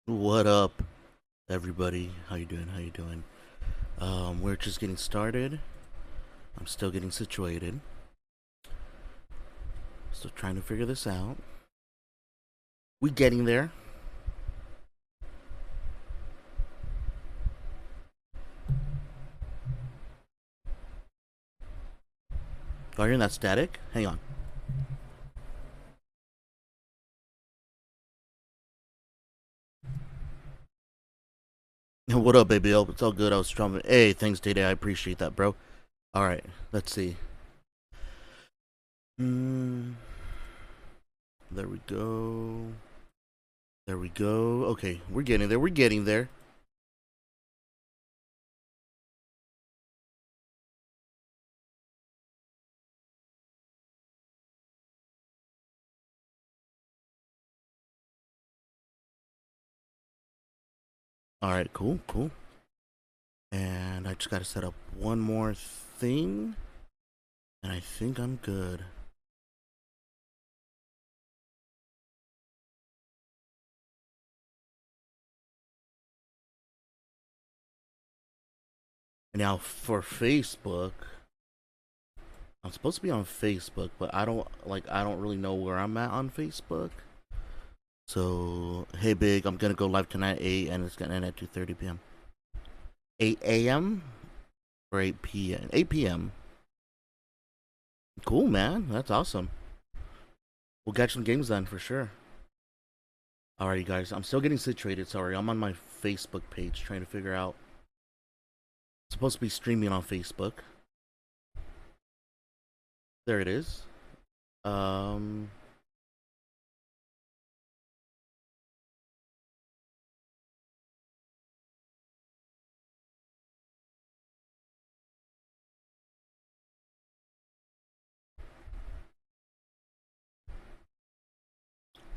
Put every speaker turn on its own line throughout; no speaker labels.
What up, everybody? How you doing? How you doing? We're just getting started. I'm still getting situated. Still trying to figure this out. We getting there. Are you hearing that static? Hang on. What up, baby? Oh, it's all good. I was strumming. Hey, thanks, Day Day. I appreciate that, bro. All right, let's see. Hmm. There we go. There we go. Okay, we're getting there. We're getting there. All right, cool, cool. And I just got to set up one more thing, and I think I'm good. Now for Facebook, I'm supposed to be on Facebook, but I don't really know where I'm at on Facebook. So hey, big, I'm gonna go live tonight at 8, and it's gonna end at 2:30 p.m. 8 a.m. or 8 p.m. 8 p.m. Cool, man. That's awesome. We'll catch some games then for sure. Alright, you guys. I'm still getting situated. Sorry, I'm on my Facebook page trying to figure out. I'm supposed to be streaming on Facebook. There it is. Um.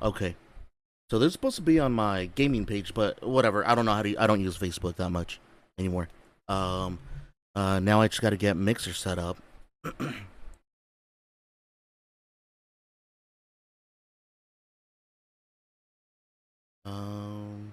Okay. So this is supposed to be on my gaming page, but whatever. I don't know how to. I don't use Facebook that much anymore. Um. Now I just got to get Mixer set up. um.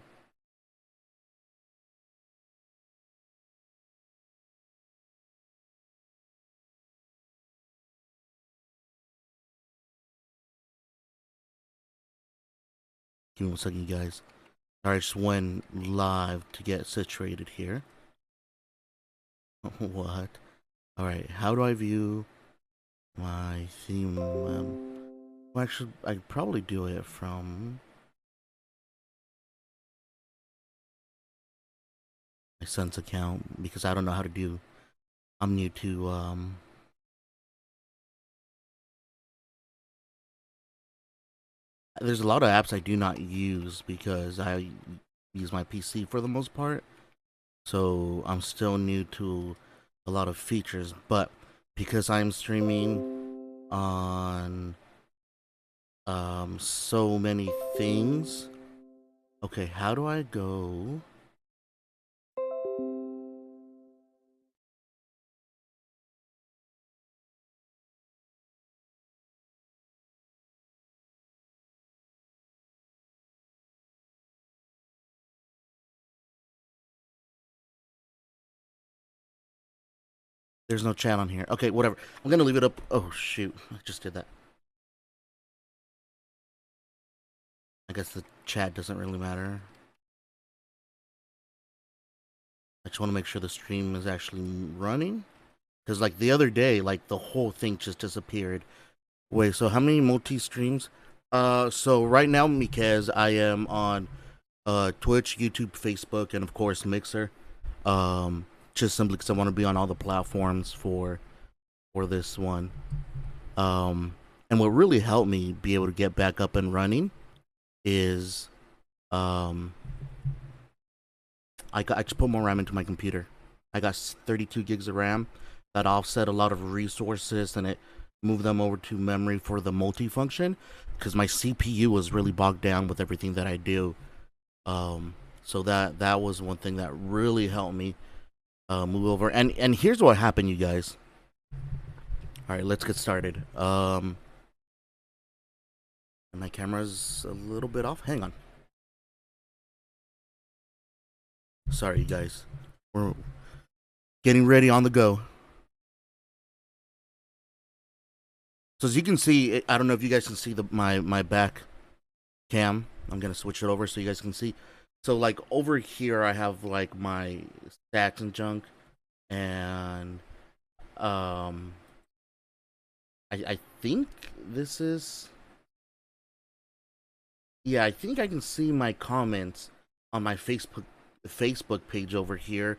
Give me one second, you guys. All right, just went live to get situated here. What? All right. How do I view my theme? Well, actually, I'd probably do it from my son's account because I don't know how to do. I'm new to There's a lot of apps I do not use because I use my PC for the most part. So I'm still new to a lot of features, but because I'm streaming on so many things. Okay, how do I go? There's no chat on here. Okay, whatever. I'm gonna leave it up. Oh shoot, I just did that. I guess the chat doesn't really matter. I just want to make sure the stream is actually running. Because like the other day, like the whole thing just disappeared. Wait, so how many multi streams? So right now, Mikaz, I am on Twitch, YouTube, Facebook, and of course Mixer. Just simply because I want to be on all the platforms for this one. Um, and what really helped me be able to get back up and running is um I just put more RAM into my computer. I got 32 gigs of RAM that offset a lot of resources and it moved them over to memory for the multifunction because my CPU was really bogged down with everything that I do. So that was one thing that really helped me move over. And here's what happened, you guys. All right, let's get started. My camera's a little bit off. Hang on. Sorry, you guys. We're getting ready on the go. So as you can see, I don't know if you guys can see my back cam. I'm gonna switch it over so you guys can see. So like over here, I have like my stacks and junk, and um, I think this is, yeah, I think I can see my comments on my Facebook page over here.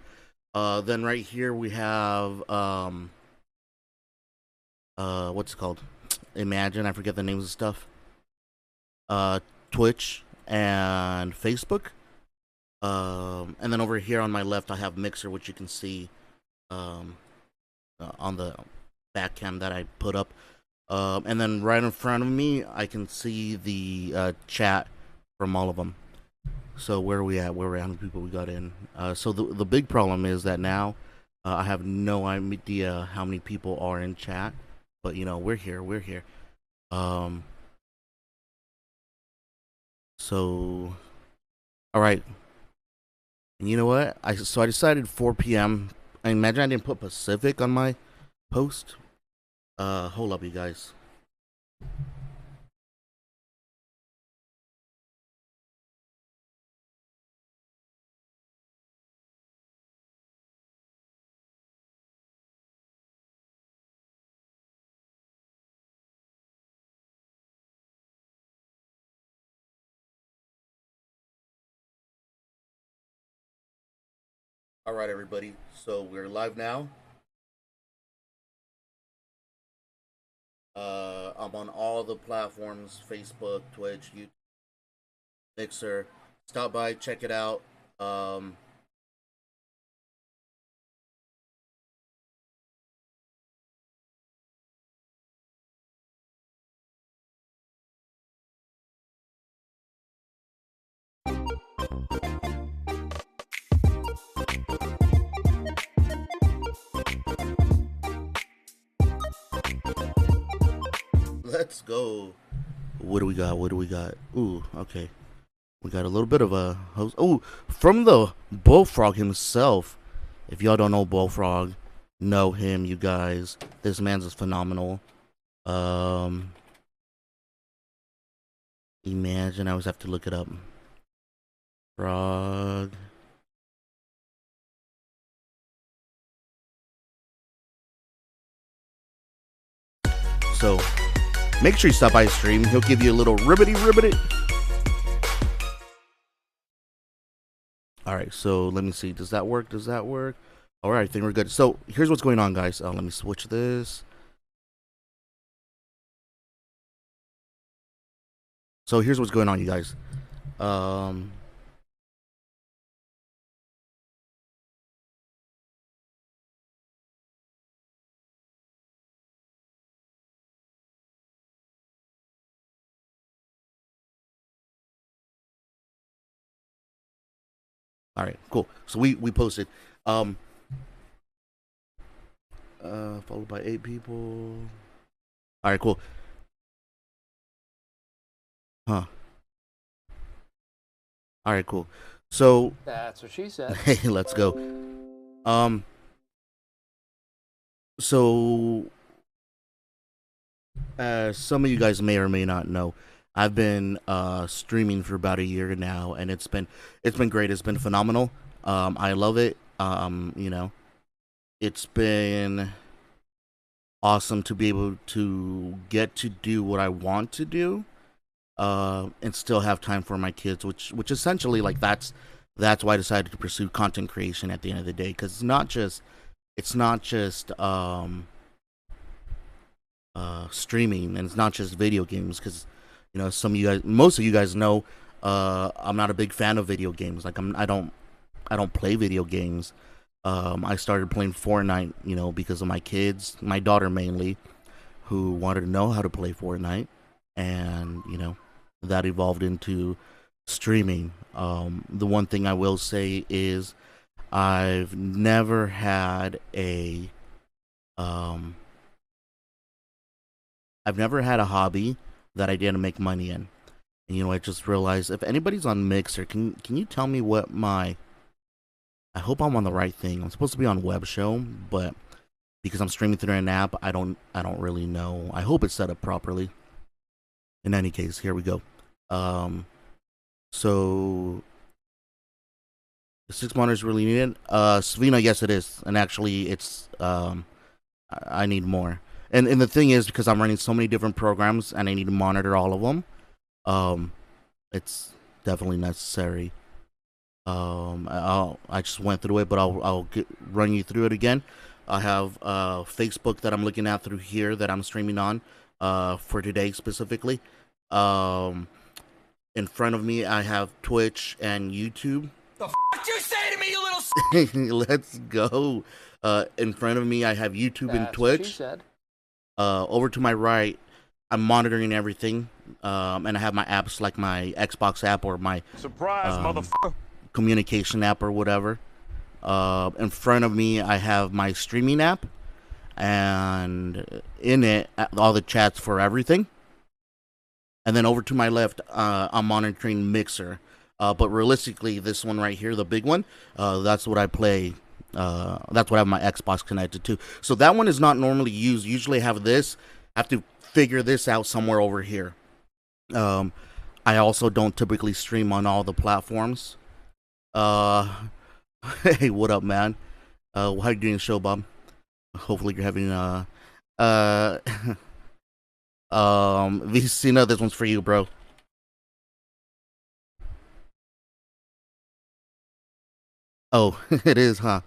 Then right here we have what's it called? Imagine, I forget the names of stuff. Twitch and Facebook. And then over here on my left, I have Mixer, which you can see um, on the back cam that I put up. And then right in front of me, I can see the chat from all of them. So where are we at? Where are we? How many people we got in? So the big problem is that now I have no idea how many people are in chat, but you know we're here. We're here. So all right. And you know what? I decided 4 p.m. I imagine I didn't put Pacific on my post. Hold up, you guys. All right, everybody. So we're live now. I'm on all the platforms: Facebook, Twitch, YouTube, Mixer. Stop by, check it out. Let's go. What do we got? What do we got? Ooh, okay. We got a little bit of a host. Oh, from the Bullfrog himself. If y'all don't know Bullfrog, know him, you guys. This man's is phenomenal. Imagine, I always have to look it up. Frog. So, make sure you stop by his stream. He'll give you a little ribbity. Alright, so let me see. Does that work? Does that work? Alright, I think we're good. So, here's what's going on, guys. Let me switch this. So, here's what's going on, you guys. Alright, cool. So, we posted. Followed by 8 people. Alright, cool. Huh. Alright, cool. So
that's what she said.
Hey, let's go. So as some of you guys may or may not know, I've been streaming for about a year now, and it's been great. It's been phenomenal. I love it. You know, it's been awesome to be able to get to do what I want to do, and still have time for my kids, which essentially, like, that's why I decided to pursue content creation at the end of the day, because it's not just streaming, and it's not just video games, because you know most of you guys know, I'm not a big fan of video games. Like, I don't play video games. I started playing Fortnite, you know, because of my kids, my daughter mainly, who wanted to know how to play Fortnite, and you know, that evolved into streaming. The one thing I will say is I've never had a hobby that I didn't make money in. And, you know, I just realized, if anybody's on Mixer, can you tell me what my I hope I'm on the right thing. I'm supposed to be on web show, but because I'm streaming through an app, I don't really know. I hope it's set up properly. In any case, here we go. So the 6 monitors really needed. Savina, yes, it is, and actually, it's I need more. And the thing is, because I'm running so many different programs and I need to monitor all of them, um, it's definitely necessary. I just went through it, but run you through it again. I have Facebook that I'm looking at through here that I'm streaming on for today specifically. Um, in front of me, I have Twitch and YouTube.
The f*** you say to me, you little
Let's go. In front of me, I have YouTube and Twitch.
She said.
Over to my right, I'm monitoring everything, and I have my apps like my Xbox app or my
Surprise, motherfucker.
communication app or whatever. In front of me, I have my streaming app, and in it, all the chats for everything. And then over to my left, I'm monitoring Mixer. But realistically, this one right here, the big one, that's what I play. That's what I have my Xbox connected to. So that one is not normally used. Usually I have this. I have to figure this out somewhere over here. I also don't typically stream on all the platforms. Hey, what up, man? How you doing, show, Bob? Hopefully you're having Vicina, this one's for you, bro. Oh, it is, huh?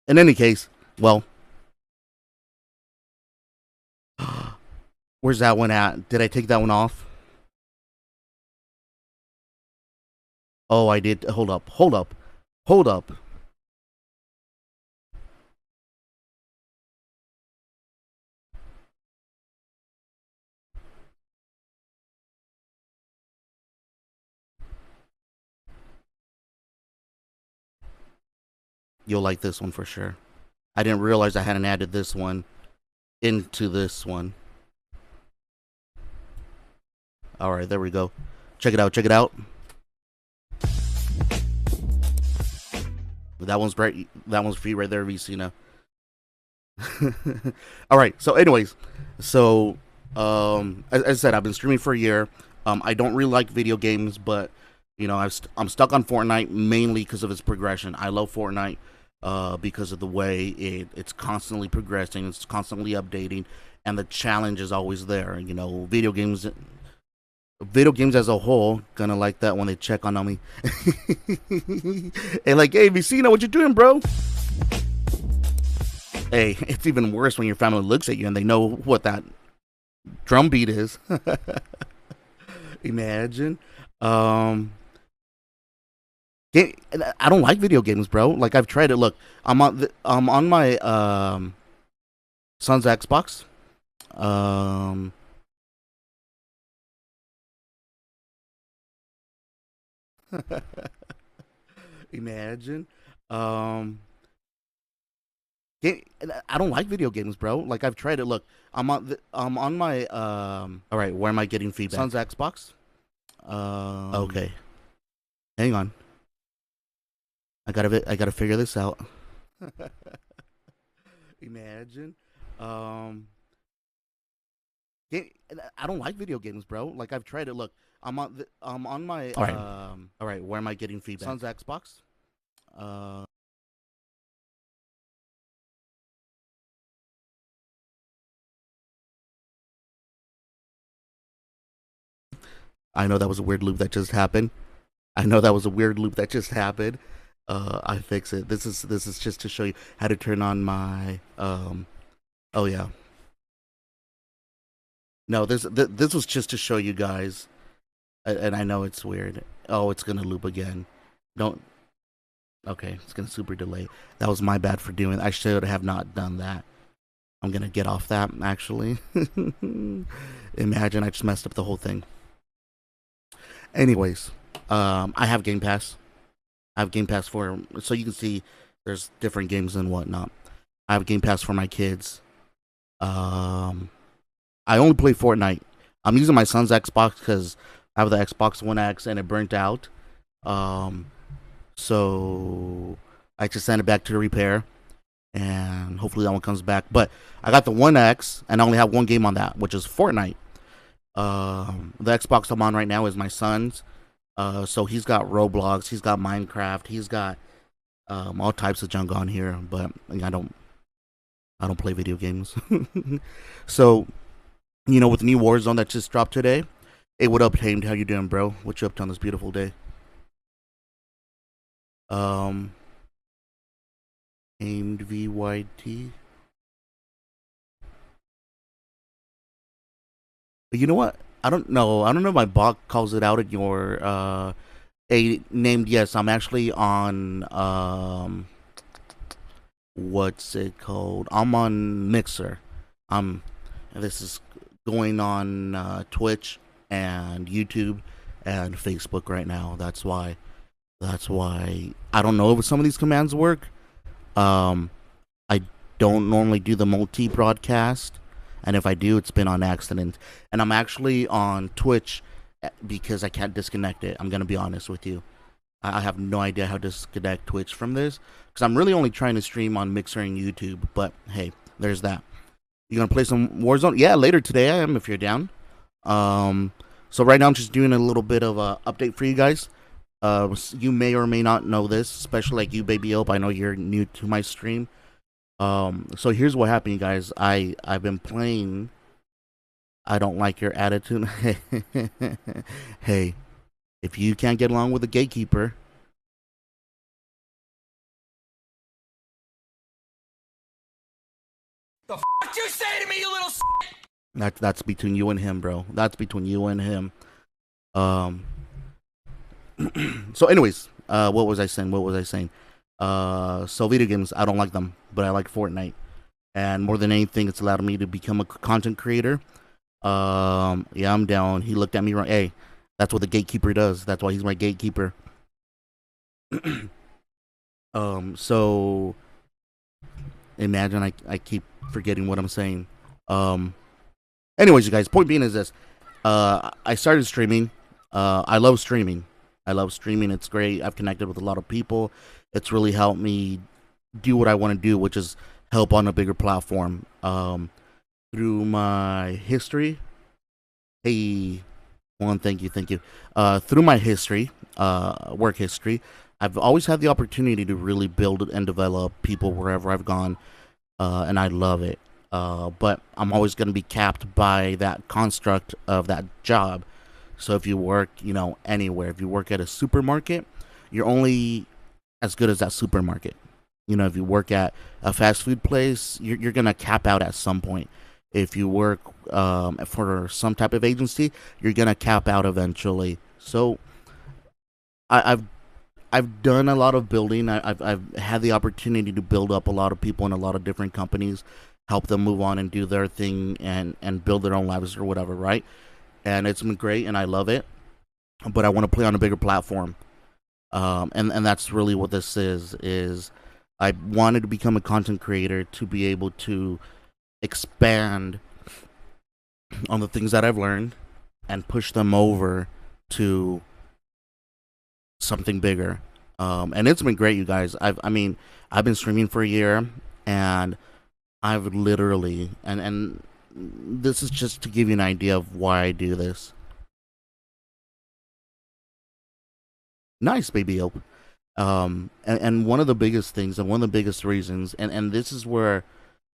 In any case, well, where's that one at? Did I take that one off? Oh, I did. Hold up. Hold up. Hold up. You'll like this one for sure. I didn't realize I hadn't added this one into this one. All right, there we go. Check it out. Check it out. That one's right. That one's for you right there, Vicina. All right. So, anyways, so as I said, I've been streaming for a year. I don't really like video games, but you know, I'm stuck on Fortnite mainly because of its progression. I love Fortnite because of the way it's constantly progressing, it's constantly updating, and the challenge is always there. You know, video games as a whole gonna like that when they check on me. And like, hey, Vicina, what you doing, bro? Hey, it's even worse when your family looks at you and they know what that drum beat is. Imagine. I don't like video games, bro. Like I've tried it. Look, I'm on my son's Xbox. Imagine. Um, I don't like video games, bro. Like I've tried it. Look, I'm on my All right, where am I getting feedback? Son's Xbox. Okay. Hang on. I gotta figure this out. Imagine. I don't like video games, bro. Like I've tried it. Look, I'm on my All right, where am I getting feedback? Son's Xbox. I know that was a weird loop that just happened. I know that was a weird loop that just happened. I fix it. This is just to show you how to turn on my Oh yeah. No, this was just to show you guys, and I know it's weird. Oh, it's gonna loop again. Don't. Okay, it's gonna super delay. That was my bad for doing. I should have not done that. I'm gonna get off that actually. Imagine I just messed up the whole thing. Anyways, I have Game Pass. I have Game Pass for, so you can see there's different games and whatnot. I have Game Pass for my kids. I only play Fortnite. I'm using my son's Xbox because I have the Xbox One X and it burnt out. So I just sent it back to the repair, and hopefully that one comes back. But I got the One X, and I only have one game on that, which is Fortnite. The Xbox I'm on right now is my son's. So he's got Roblox, he's got Minecraft, he's got all types of junk on here. But I don't play video games. So with the new Warzone that just dropped today. Hey, what up, Tamed? How you doing, bro? What you up to on this beautiful day? Tamed VYT. But you know what? I don't know. I don't know if my bot calls it out at your a named. Yes, I'm actually on what's it called? I'm on Mixer. Um, this is going on Twitch and YouTube and Facebook right now. That's why. That's why I don't know if some of these commands work. Um, I don't normally do the multi broadcast, and if I do, it's been on accident. And I'm actually on Twitch because I can't disconnect it. I'm gonna be honest with you. I have no idea how to disconnect Twitch from this because I'm really only trying to stream on Mixer and YouTube. But hey, there's that. You gonna play some Warzone? Yeah, later today I am if you're down. So right now I'm just doing a little bit of a update for you guys. You may or may not know this, especially like you, Baby Ope. I know you're new to my stream. So here's what happened, you guys. I've been playing. I don't like your attitude. Hey, if you can't get along with the gatekeeper,
The fuck you say to me, you little
that's between you and him, bro. That's between you and him. Um. So, anyways, what was I saying? So video games, I don't like them, but I like Fortnite, and more than anything, it's allowed me to become a content creator. Yeah, I'm down. He looked at me wrong. Hey, that's what the gatekeeper does. That's why he's my gatekeeper. So imagine I keep forgetting what I'm saying. Anyways, you guys, point being is this. I started streaming. I love streaming. It's great. I've connected with a lot of people. It's really helped me do what I want to do, which is help on a bigger platform. Through my history, hey, one, thank you. Through my history, work history, I've always had the opportunity to really build and develop people wherever I've gone, and I love it. But I'm always going to be capped by that construct of that job. So if you work, anywhere, if you work at a supermarket, you're only as good as that supermarket. If you work at a fast food place, you're gonna cap out at some point. If you work for some type of agency, you're gonna cap out eventually. So I've done a lot of building. I've had the opportunity to build up a lot of people in a lot of different companies, help them move on and do their thing and build their own lives or whatever, right? And it's been great, and I love it. But I want to play on a bigger platform, and that's really what this is. I wanted to become a content creator to be able to expand on the things that I've learned and push them over to something bigger. And it's been great, you guys. I've been streaming for a year, and I've literally and this is just to give you an idea of why I do this. Nice, Baby Ope. And one of the biggest things and one of the biggest reasons, and this is where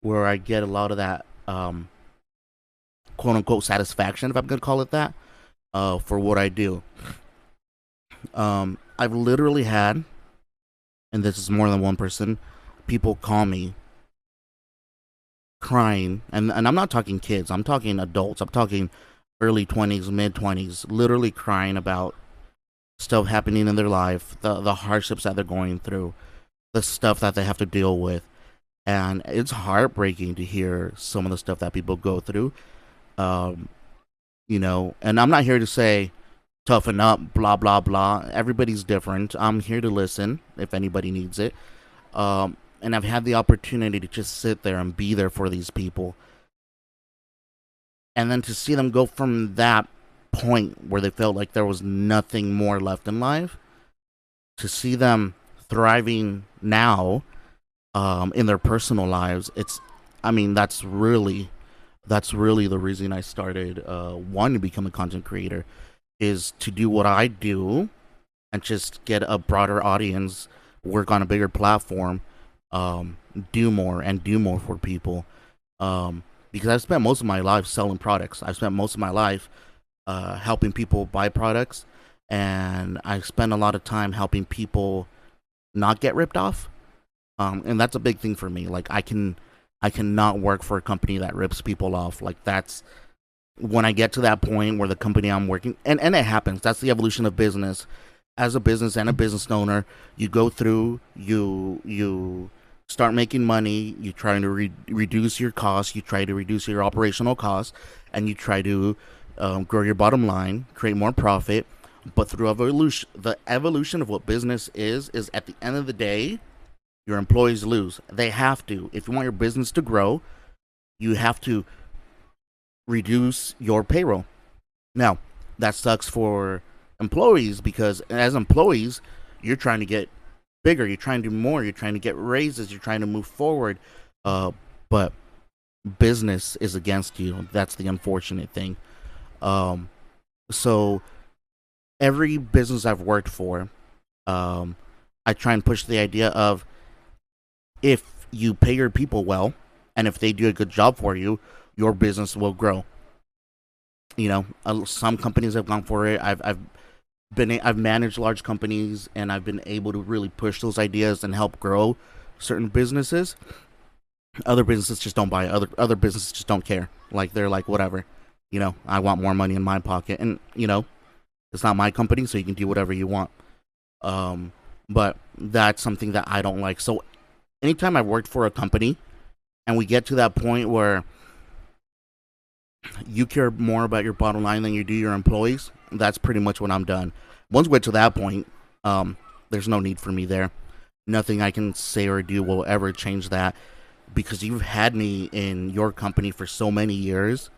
I get a lot of that quote unquote satisfaction, if I'm gonna call it that, for what I do. I've literally had, and this is more than one person, people call me crying, and I'm not talking kids, I'm talking adults, I'm talking early 20s, mid 20s, literally crying about stuff happening in their life, the hardships that they're going through, the stuff that they have to deal with. And it's heartbreaking to hear some of the stuff that people go through. Um, and I'm not here to say toughen up, blah blah blah. Everybody's different. I'm here to listen if anybody needs it. And I've had the opportunity to just sit there and be there for these people. And then to see them go from that point where they felt like there was nothing more left in life to see them thriving now, in their personal lives, I mean, that's really the reason I started wanting to become a content creator, is to do what I do and just get a broader audience, work on a bigger platform, um, do more for people. Because I've spent most of my life selling products. I've spent most of my life helping people buy products, and I spend a lot of time helping people not get ripped off. And that's a big thing for me. Like I cannot work for a company that rips people off. Like that's when I get to that point where the company I'm working, and it happens. That's the evolution of business. As a business and a business owner, you go through, you start making money, you try to reduce your costs, you try to reduce your operational costs, and you try to grow your bottom line, create more profit. But through evolution, the evolution of what business is at the end of the day, your employees lose. They have to. If you want your business to grow, you have to reduce your payroll. Now, that sucks for employees because as employees, you're trying to get bigger, you're trying to do more, you're trying to get raises, you're trying to move forward. But business is against you. That's the unfortunate thing. Um, so every business I've worked for, um, I try and push the idea of if you pay your people well and if they do a good job for you, your business will grow. Some companies have gone for it. I've managed large companies and I've been able to really push those ideas and help grow certain businesses. Other businesses just don't buy it. Other businesses just don't care. Like they're like whatever. I want more money in my pocket, and it's not my company, so you can do whatever you want. Um, but that's something that I don't like. So anytime I've worked for a company and we get to that point where you care more about your bottom line than you do your employees, that's pretty much when I'm done. Once we get to that point, there's no need for me there. Nothing I can say or do will ever change that because you've had me in your company for so many years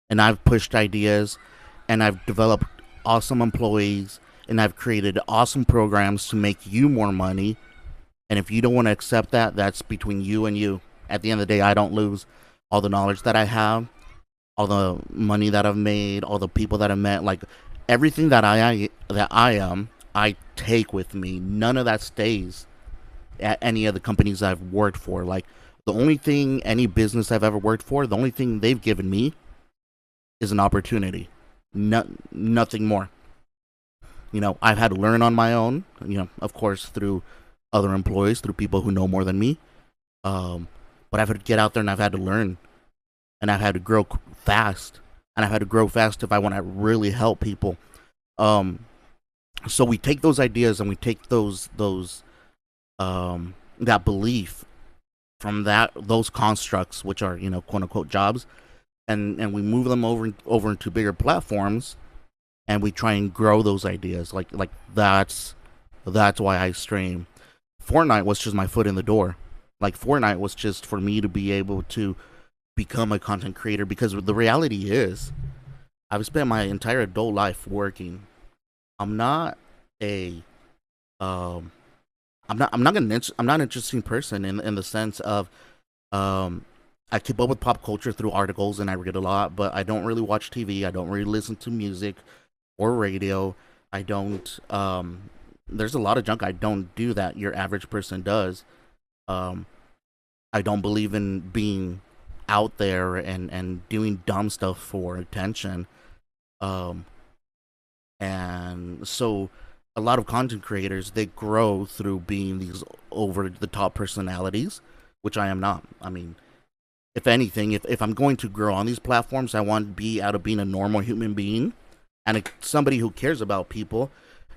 and I've pushed ideas and I've developed awesome employees and I've created awesome programs to make you more money. And if you don't want to accept that, that's between you and you. At the end of the day, I don't lose all the knowledge that I have, all the money that I've made, all the people that I've met, like everything that I am, I take with me. None of that stays at any of the companies I've worked for. Like the only thing any business I've ever worked for, the only thing they've given me is an opportunity. Nothing more. I've had to learn on my own, of course through other employees, through people who know more than me. But I've had to get out there and I've had to learn and I've had to grow fast, and I've had to grow fast if I want to really help people. So we take those ideas and we take those that belief from those constructs, which are quote unquote jobs, and we move them over into bigger platforms, and we try and grow those ideas. Like that's why I stream. Fortnite was just my foot in the door. Like Fortnite was just for me to be able to become a content creator, because the reality is I've spent my entire adult life working. I'm not a I'm not an interesting person in the sense of I keep up with pop culture through articles and I read a lot, but I don't really watch TV. I don't really listen to music or radio. I don't there's a lot of junk I don't do that your average person does. Um I don't believe in being out there and doing dumb stuff for attention. Um and so a lot of content creators, they grow through being these over the top personalities, which I am not. I mean, if anything, if I'm going to grow on these platforms, I want to be out of being a normal human being and somebody who cares about people,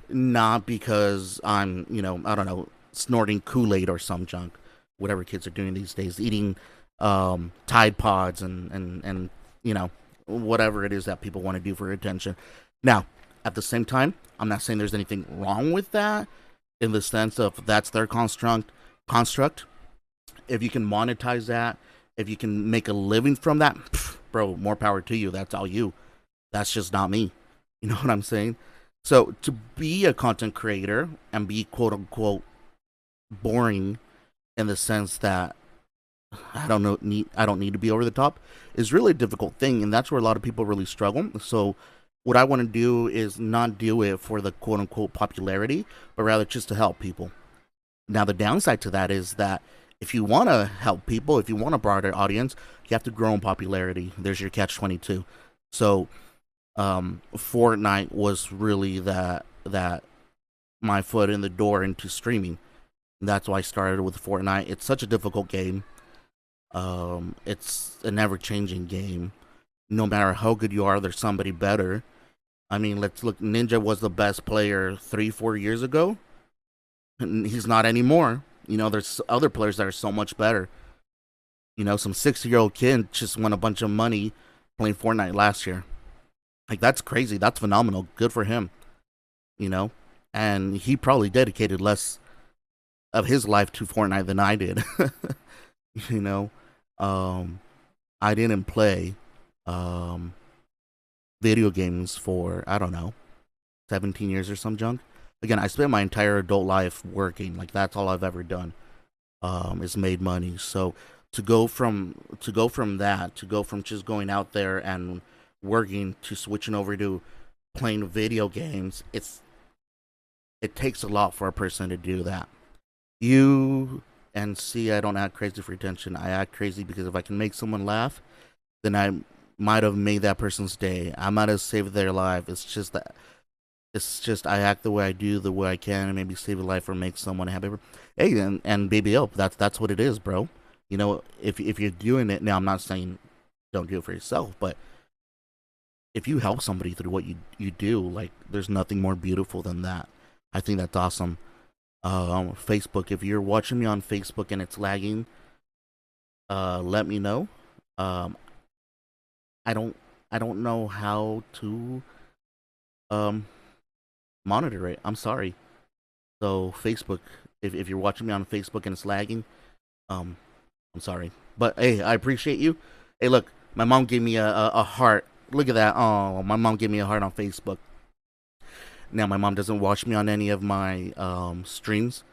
not because I'm, I don't know, snorting Kool-Aid or some junk, whatever kids are doing these days, eating Tide Pods and whatever it is that people want to do for attention. Now, at the same time, I'm not saying there's anything wrong with that in the sense of that's their construct. If you can monetize that, if you can make a living from that, bro, more power to you. That's all you. That's just not me. You know what I'm saying? So to be a content creator and be quote unquote boring in the sense that I don't need to be over the top is really a difficult thing, and that's where a lot of people really struggle. So what I want to do is not do it for the quote unquote popularity, but rather just to help people. Now the downside to that is that if you want to help people, if you want a broader audience, you have to grow in popularity. There's your catch 22. So Fortnite was really that my foot in the door into streaming. And that's why I started with Fortnite. It's such a difficult game. It's a never changing game. No matter how good you are, there's somebody better. I mean, let's look. Ninja was the best player 3, 4 years ago. And he's not anymore. You know, there's other players that are so much better. You know, some 60-year-old kid just won a bunch of money playing Fortnite last year. Like, that's crazy. That's phenomenal. Good for him. You know, and he probably dedicated less of his life to Fortnite than I did. you know, um, I didn't play um, video games for, I don't know, 17 years or some junk. Again, I spent my entire adult life working. Like, that's all I've ever done. Is made money. So to go from that, to go from just going out there and working to switching over to playing video games, it takes a lot for a person to do that. You and see, I don't act crazy for attention. I act crazy because if I can make someone laugh, then I might have made that person's day. I might have saved their life. It's just that I act the way I do, the way I can, and maybe save a life or make someone happy. Hey, and baby, help. That's what it is, bro. You know, if you're doing it now, I'm not saying don't do it for yourself, but if you help somebody through what you do, like there's nothing more beautiful than that. I think that's awesome. Facebook, if you're watching me on Facebook and it's lagging, let me know. Um, I don't know how to um monitor it. I'm sorry. So Facebook, if you're watching me on Facebook and it's lagging, um, I'm sorry. But hey, I appreciate you. Hey, look, my mom gave me a heart. Look at that. Oh, my mom gave me a heart on Facebook. Now my mom doesn't watch me on any of my streams,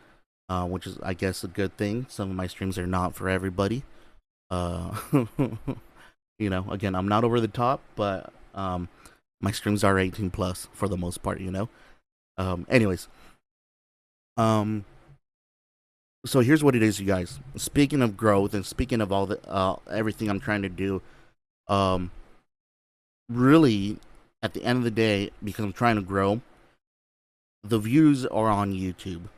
which is I guess a good thing. Some of my streams are not for everybody. Uh, you know, again, I'm not over the top, but my streams are 18 plus for the most part. You know. Anyways, um, so here's what it is, you guys. Speaking of growth and speaking of all the everything I'm trying to do, um, really, at the end of the day, because I'm trying to grow, the views are on YouTube.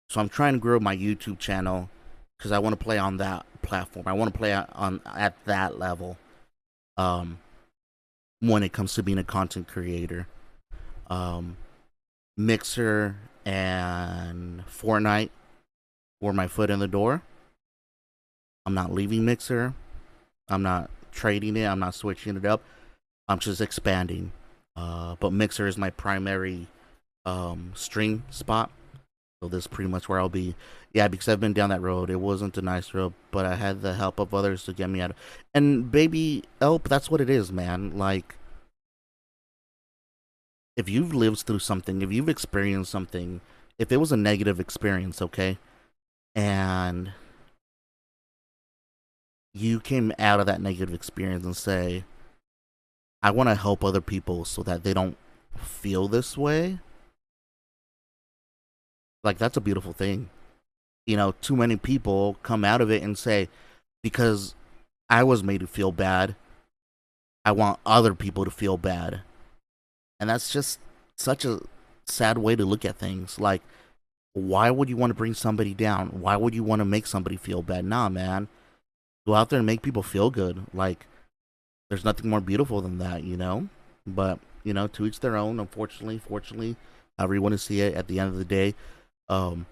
So I'm trying to grow my YouTube channel because I want to play on that platform. I want to play on at that level. Um, when it comes to being a content creator, um, Mixer and Fortnite were my foot in the door. I'm not leaving Mixer. I'm not trading it. I'm not switching it up. I'm just expanding. But Mixer is my primary stream spot. So this is pretty much where I'll be. Yeah, because I've been down that road. It wasn't a nice road, but I had the help of others to get me out of. And baby, help. That's what it is, man. Like, if you've lived through something, if you've experienced something, if it was a negative experience, okay, and you came out of that negative experience and say, I want to help other people so that they don't feel this way, like, that's a beautiful thing. You know, too many people come out of it and say, because I was made to feel bad, I want other people to feel bad. And that's just such a sad way to look at things. Like, why would you want to bring somebody down? Why would you want to make somebody feel bad? Nah, man. Go out there and make people feel good. Like, there's nothing more beautiful than that, you know? But, you know, to each their own, unfortunately, fortunately, however you want to see it at the end of the day. Um,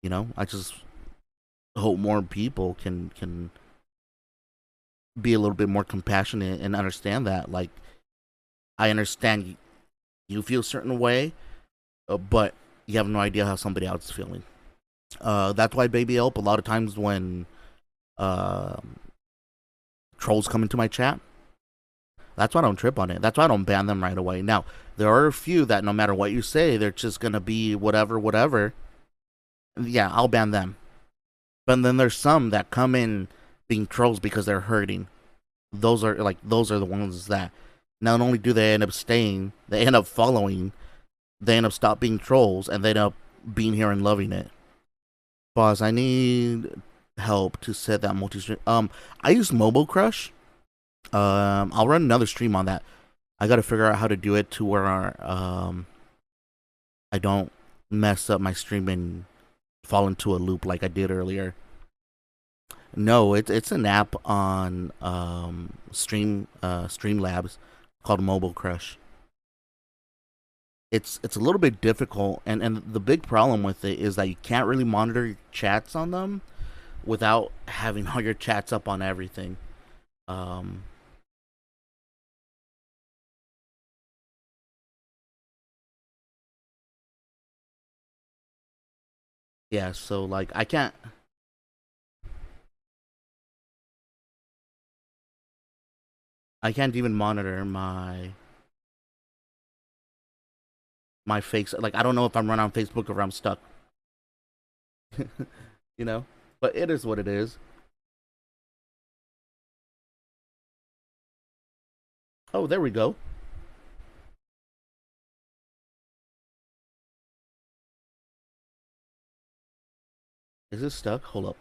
you know, I just hope more people can be a little bit more compassionate and understand that. Like, I understand you feel a certain way, but you have no idea how somebody else is feeling. That's why, baby, help. A lot of times when uh, trolls come into my chat, That's why I don't trip on it. That's why I don't ban them right away. Now, there are a few that no matter what you say, they're just gonna be whatever, whatever. Yeah, I'll ban them. But then there's some that come in being trolls because they're hurting. Those are the ones that not only do they end up staying, they end up following, they end up stop being trolls, and they end up being here and loving it. Boss, I need help to set that multi-stream. I use Mobile Crush. I'll run another stream on that. I got to figure out how to do it to where I don't mess up my stream and fall into a loop like I did earlier. No, it's an app on Streamlabs called Mobile Crush. It's a little bit difficult, and the big problem with it is that you can't really monitor your chats on them without having all your chats up on everything. Um, yeah, so like I can't even monitor my fakes. Like I don't know if I'm running on Facebook or if I'm stuck. You know, but it is what it is. Oh, there we go. Is it stuck? Hold up.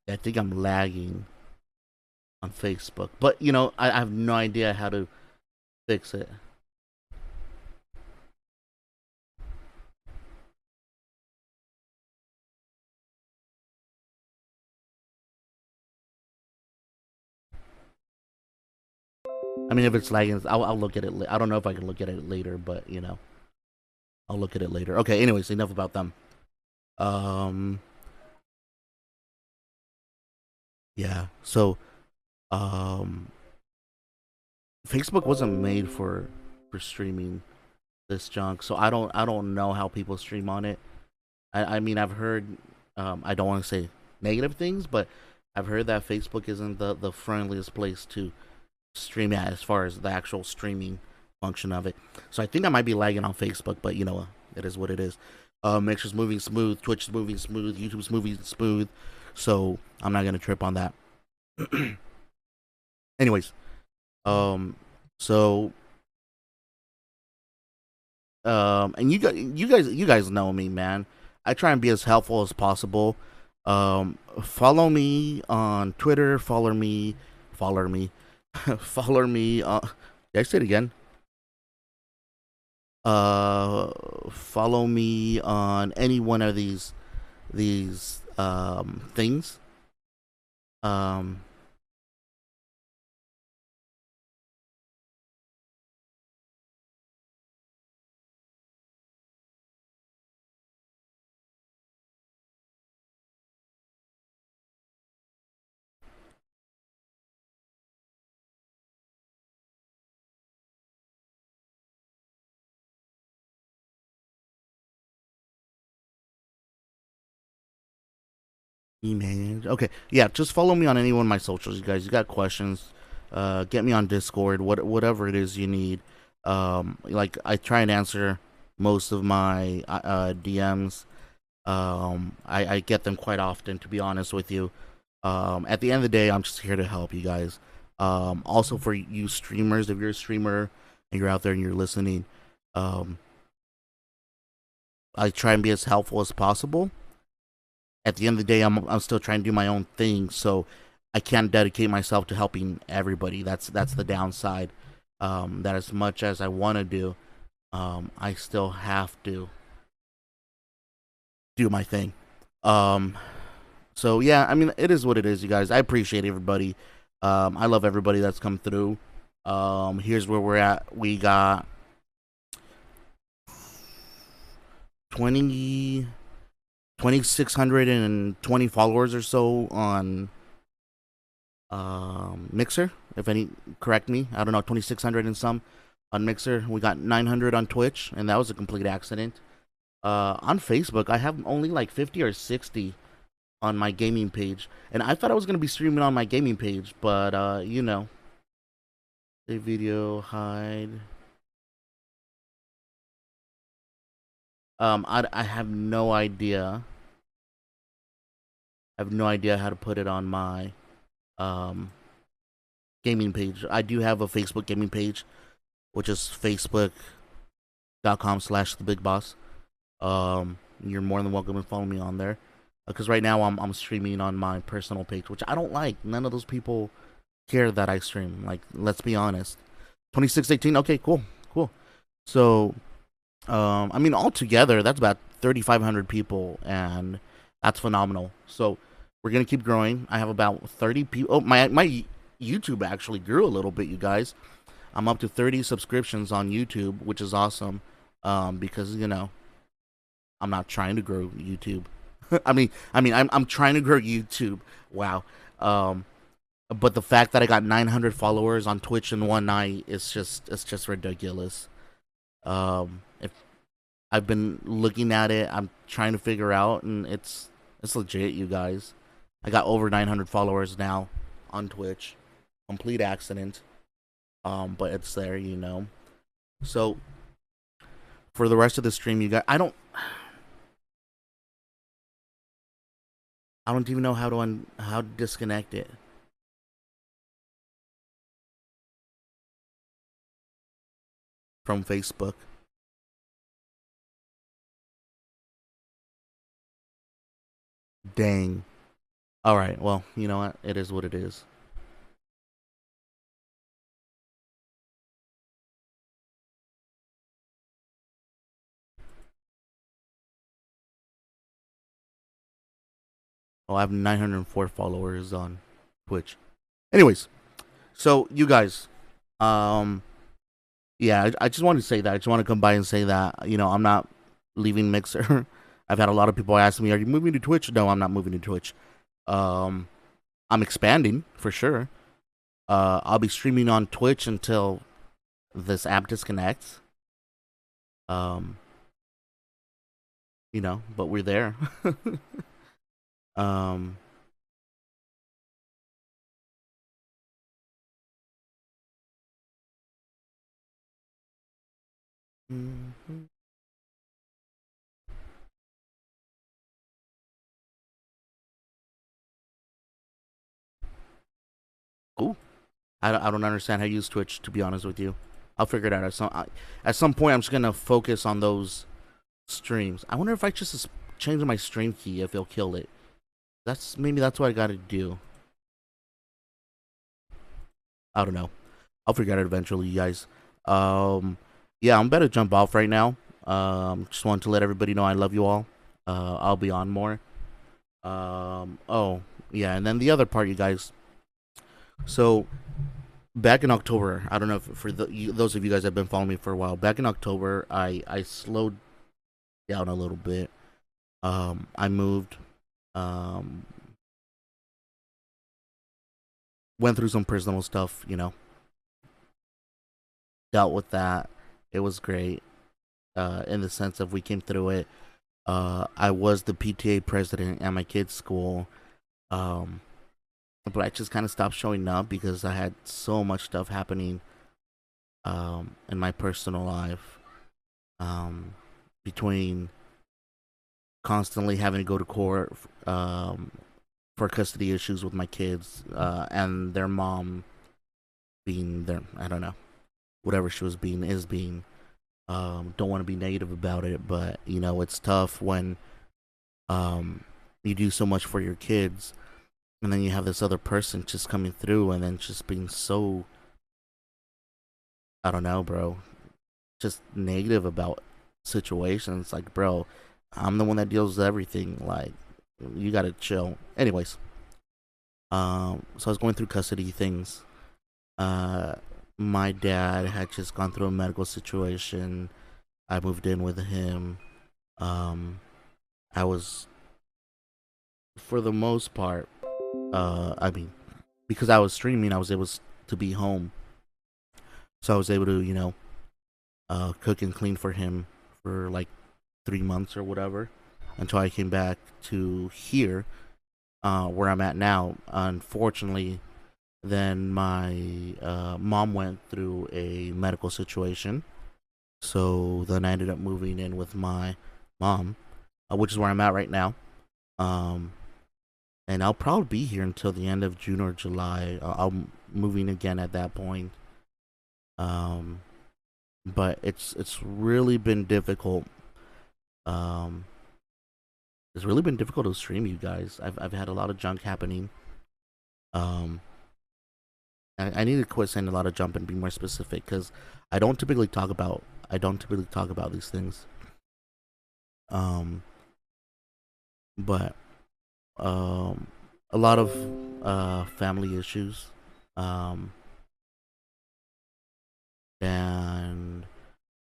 I think I'm lagging on Facebook, but you know, I have no idea how to fix it. I mean, if it's lagging, I'll look at it. I don't know if I can look at it later, but you know, I'll look at it later. Okay. Anyways, enough about them. Um. Yeah. So, um, Facebook wasn't made for streaming this junk, so I don't know how people stream on it. I mean, I've heard. I don't want to say negative things, but I've heard that Facebook isn't the friendliest place to stream at as far as the actual streaming function of it. So I think I might be lagging on Facebook, but you know, it is what it is. Mixer's moving smooth, Twitch is moving smooth, YouTube's moving smooth, so I'm not gonna trip on that. Anyways, um, so and you guys know me, man. I try and be as helpful as possible. Follow me on Twitter. Follow me, follow me. Did I say it again? Follow me on any one of these things. Um, email. Okay, yeah. Just follow me on any one of my socials, you guys. You got questions? Get me on Discord. Whatever it is you need. Like I try and answer most of my DMs. I get them quite often, to be honest with you. At the end of the day, I'm just here to help you guys. Also for you streamers, if you're a streamer and you're out there and you're listening, um, I try and be as helpful as possible. At the end of the day, I'm still trying to do my own thing, so I can't dedicate myself to helping everybody. That's the downside. That as much as I want to do, I still have to do my thing. Um, so yeah, I mean, it is what it is, you guys. I appreciate everybody. I love everybody that's come through. Here's where we're at. We got 20 2,620 followers or so on Mixer, if any, correct me. I don't know, 2600 and some on Mixer. We got 900 on Twitch, and that was a complete accident. On Facebook, I have only like 50 or 60 on my gaming page, and I thought I was gonna be streaming on my gaming page, but you know, a video hide. I have no idea. I have no idea how to put it on my um gaming page. I do have a Facebook gaming page, which is facebook.com/thebigboss. You're more than welcome to follow me on there. Because right now I'm streaming on my personal page, which I don't like. None of those people care that I stream. Like, let's be honest. 2618. Okay, cool, cool. So, I mean, altogether, that's about 3,500 people, and that's phenomenal. So, we're gonna keep growing. I have about 30 people. Oh, my YouTube actually grew a little bit, you guys. I'm up to 30 subscriptions on YouTube, which is awesome. Because you know, I'm not trying to grow YouTube. I'm trying to grow YouTube. Wow. But the fact that I got 900 followers on Twitch in one night is just ridiculous. If I've been looking at it, I'm trying to figure out, and it's legit, you guys. I got over 900 followers now on Twitch. Complete accident. But it's there, you know. So for the rest of the stream, you guys, I don't even know how to disconnect it from Facebook. Dang. All right. Well, you know what? It is what it is. Oh, I have 904 followers on Twitch. Anyways, so you guys, yeah, I just wanted to say that. I just want to come by and say that, you know, I'm not leaving Mixer. I've had a lot of people ask me, "Are you moving to Twitch?" No, I'm not moving to Twitch. Um, I'm expanding for sure. I'll be streaming on Twitch until this app disconnects. Um, you know, but we're there. um, mhm. Ooh, I don't understand how to use Twitch, to be honest with you. I'll figure it out at some point. I'm just gonna focus on those streams. I wonder if I just change my stream key if it'll kill it. Maybe that's what I gotta do. I don't know. I'll figure it out eventually, you guys. Yeah, I'm about to jump off right now. Just wanted to let everybody know I love you all. I'll be on more. Oh yeah, and then the other part, you guys. So back in October, I don't know if for those of you guys that have been following me for a while. Back in October, I slowed down a little bit. I moved. Um, went through some personal stuff. You know, dealt with that. It was great. In the sense of we came through it. I was the PTA president at my kid's school. Um, but I just kind of stopped showing up because I had so much stuff happening in my personal life, between constantly having to go to court for custody issues with my kids, and their mom being there. I don't know, whatever she was being is being. Don't want to be negative about it, but you know it's tough when you do so much for your kids, and then you have this other person just coming through, and then just being so, I don't know, bro, just negative about situations. Like, bro, I'm the one that deals with everything. Like, you gotta chill. Anyways, so I was going through custody things. My dad had just gone through a medical situation. I moved in with him. I was, for the most part, I mean, because I was streaming, I was able to be home, so I was able to cook and clean for him for like 3 months or whatever until I came back to here, where I'm at now. Unfortunately, then my mom went through a medical situation, so then I ended up moving in with my mom, which is where I'm at right now. Um, and I'll probably be here until the end of June or July. I'm moving again at that point. Um, but it's really been difficult. Um, it's really been difficult to stream, you guys. I've had a lot of junk happening. Um, I need to quit saying a lot of jump and be more specific because I don't typically talk about these things. Um, but a lot of family issues. Um, and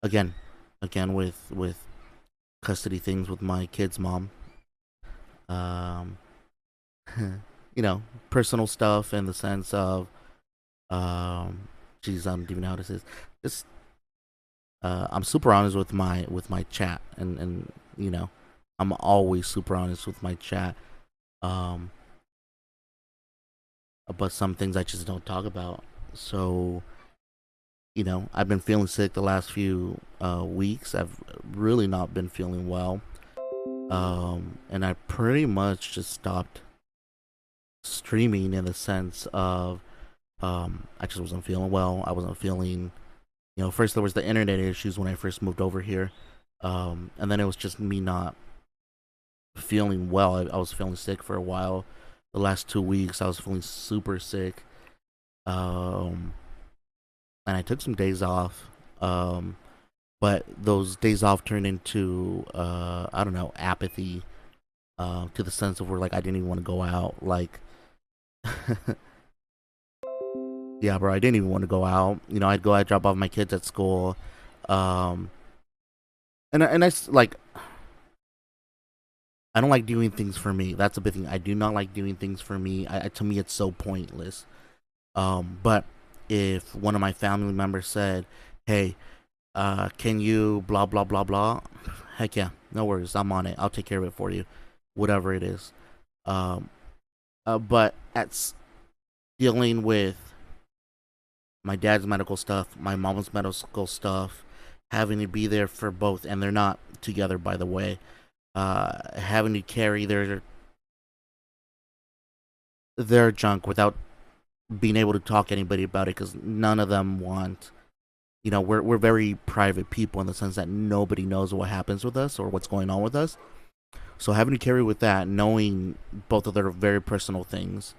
again, with custody things with my kid's mom. Um, personal stuff in the sense of geez, I don't even know how this is. Just I'm super honest with my chat, and I'm always super honest with my chat. Um, but some things I just don't talk about. So I've been feeling sick the last few weeks. I've really not been feeling well. And I pretty much just stopped streaming in the sense of I just wasn't feeling well. I wasn't feeling, first there was the internet issues when I first moved over here. And then it was just me not feeling well. I was feeling sick for a while. The last 2 weeks, I was feeling super sick. And I took some days off. But those days off turned into I don't know, apathy, to the sense of where like I didn't even want to go out. Like, yeah, bro, I didn't even want to go out. I'd drop off my kids at school, um, like I don't like doing things for me. That's a big thing. I do not like doing things for me. To me, it's so pointless. But if one of my family members said, "Hey, can you blah blah blah blah?" Heck yeah, no worries. I'm on it. I'll take care of it for you, whatever it is. Um, but dealing with my dad's medical stuff, my mom's medical stuff, having to be there for both, and they're not together, by the way. Having to carry their junk without being able to talk to anybody about it because none of them want. We're very private people in the sense that nobody knows what happens with us or what's going on with us. So having to carry with that, knowing both of their very personal things.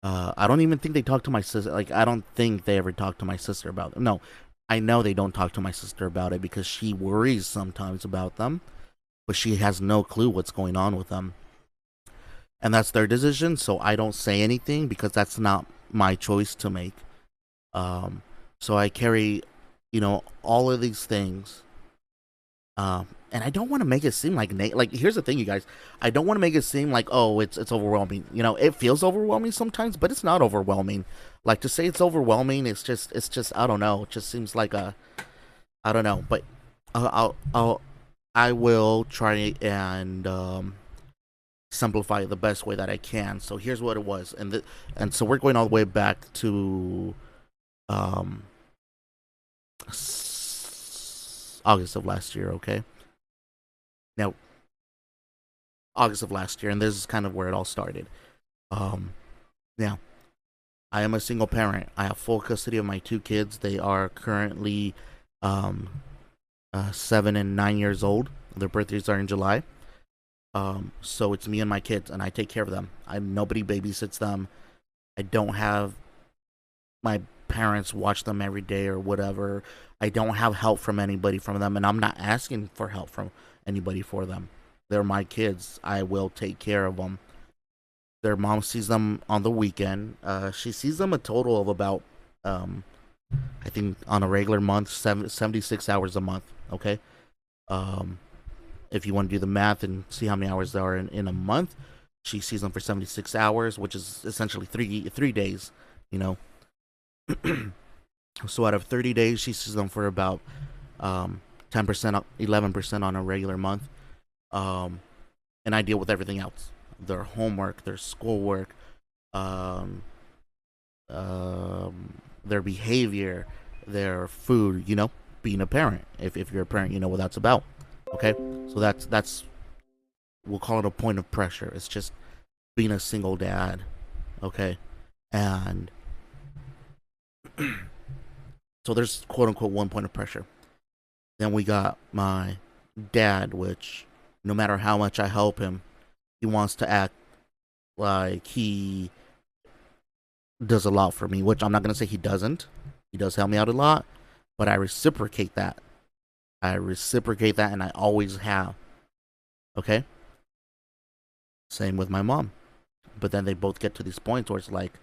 I don't even think they talk to my sister. Like, I don't think they ever talk to my sister about them. No, I know they don't talk to my sister about it because she worries sometimes about them, but she has no clue what's going on with them. And that's their decision, so I don't say anything because that's not my choice to make. Um, so I carry, all of these things. And I don't want to make it seem like here's the thing, you guys. I don't want to make it seem like, oh, it's overwhelming. It feels overwhelming sometimes, but it's not overwhelming. Like, to say it's overwhelming, it's just I don't know. It just seems like I don't know. But I will try and simplify it the best way that I can. So here's what it was, and so we're going all the way back to um August of last year. Okay, now August of last year, and this is kind of where it all started. Now I am a single parent. I have full custody of my two kids. They are currently 7 and 9 years old. Their birthdays are in July. So it's me and my kids, and I take care of them. Nobody babysits them. I don't have my parents watch them every day or whatever. I don't have help from anybody from them, and I'm not asking for help from anybody for them. They're my kids. I will take care of them. Their mom sees them on the weekend. She sees them a total of about, I think on a regular month, 76 hours a month. Okay. Um, if you want to do the math and see how many hours there are in a month, she sees them for 76 hours, which is essentially three days. you know. So out of 30 days, she sees them for about 10%, 11% on a regular month. Um, and I deal with everything else: their homework, their schoolwork, um, their behavior, their food. Being a parent. If you're a parent, you know what that's about. Okay, so that's we'll call it a point of pressure. It's just being a single dad. Okay, and so there's quote unquote one point of pressure. Then we got my dad, which no matter how much I help him, he wants to act like he does a lot for me, which I'm not going to say he doesn't. He does help me out a lot, but I reciprocate that. And I always have. Okay? Same with my mom. But then they both get to these points where it's like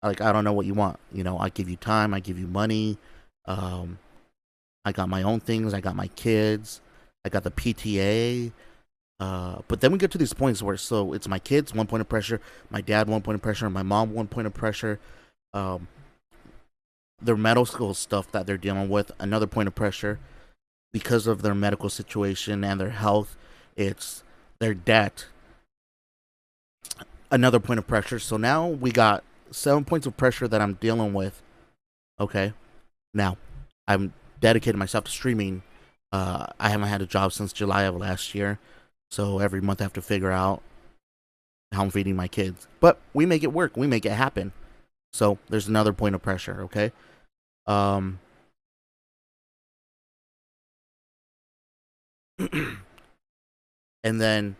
I don't know what you want. I give you time, I give you money. I got my own things, I got my kids, I got the PTA. But then we get to these points where so it's my kids, one point of pressure, my dad, one point of pressure, my mom, one point of pressure. Their medical stuff that they're dealing with, another point of pressure. Because of their medical situation and their health, it's their debt, another point of pressure. So now we got 7 points of pressure that I'm dealing with. Okay. Now, I'm dedicated myself to streaming. I haven't had a job since July of last year. So every month I have to figure out how I'm feeding my kids. But we make it work. We make it happen. So there's another point of pressure, okay? And then